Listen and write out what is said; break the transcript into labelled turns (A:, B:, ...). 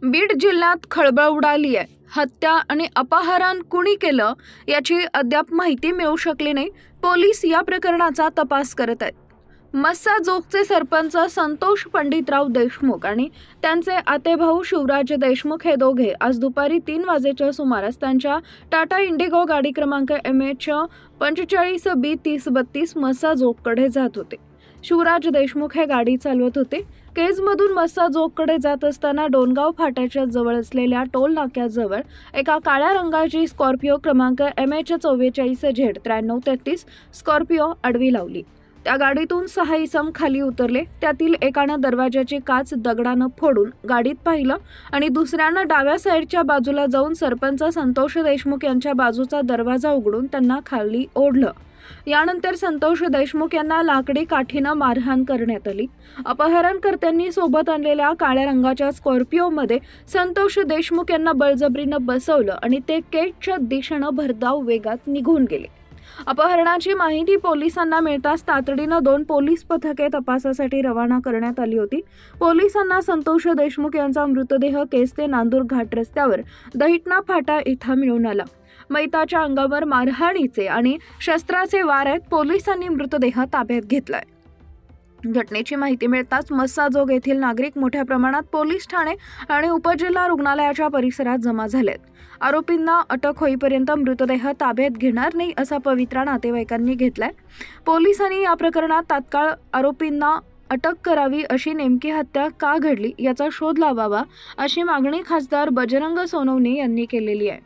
A: बीड जिल्ह्यात खळबळ उडाली आहे। हत्या आणि अपहरण कुणी केलं याची अद्याप माहिती मिळू शकली नाही। पोलीस या प्रकरणाचा तपास करत आहेत। मस्साजोगचे सरपंच संतोष पंडितराव देशमुख आणि त्यांचे आतेभाऊ शिवराज देशमुख हे दोघे आज दुपारी 3 वाजेच्या सुमारास त्यांच्या टाटा इंडिगो गाडी क्रमांक MH 45B3032 मस्साजोगकडे जात होते। शिवराज देशमुख हे गाडी चालवत होते। केजमधून मस्साजोगकडे जात असताना डोनगाव फाट्याच्या जवळ असलेल्या टोल नाक्याजवळ एका काळ्या रंगाची स्कॉर्पिओ क्रमांक MH 44Z9333 स्कॉर्पिओ आडवी लावली। त्या गाडीतून 6 इसम खाली उतरले। त्यातील एकानं दरवाजाची काच दगडानं फोडून गाडीत पाहिलं आणि दुसऱ्यानं डाव्या साईडच्या बाजूला जाऊन सरपंच संतोष देशमुख यांच्या बाजूचा दरवाजा उघडून त्यांना खाली ओढलं। यानंतर संतोष देशमुख यांना लाकडी काठीनं मारहाण करण्यात आली। अपहरणकर्त्यांनी सोबत आणलेल्या काळ्या रंगाच्या स्कॉर्पिओमध्ये संतोष देशमुख यांना बळजबरीनं बसवलं आणि ते केजच्या दिशेनं भरधाव वेगात निघून गेले। अपहरणाची माहिती पोलिसांना मिळताच तातडीनं 2 पोलीस पथके तपासासाठी रवाना करण्यात आली होती। पोलिसांना संतोष देशमुख यांचा मृतदेह केज ते नांदूर घाट रस्त्यावर दहिटणा फाटा इथं मिळून आला। मैताच्या अंगावर मारहाणीचे आणि शस्त्राचे वार आहेत। पोलिसांनी मृतदेह ताब्यात घेतलाय। घटनेची माहिती मिळताच मस्साजोग येथील नागरिक मोठ्या प्रमाणात पोलीस ठाणे आणि उपजिल्हा रुग्णालयाच्या परिसरात जमा झालेत। आरोपींना अटक होईपर्यंत मृतदेह ताब्यात घेणार नाही असा पवित्रा नातेवाईकांनी घेतलाय। पोलिसांनी या प्रकरणात तात्काळ आरोपींना अटक करावी, अशी नेमकी हत्या का घडली याचा शोध लावावा अशी मागणी खासदार बजरंग सोनवणे यांनी केलेली आहे।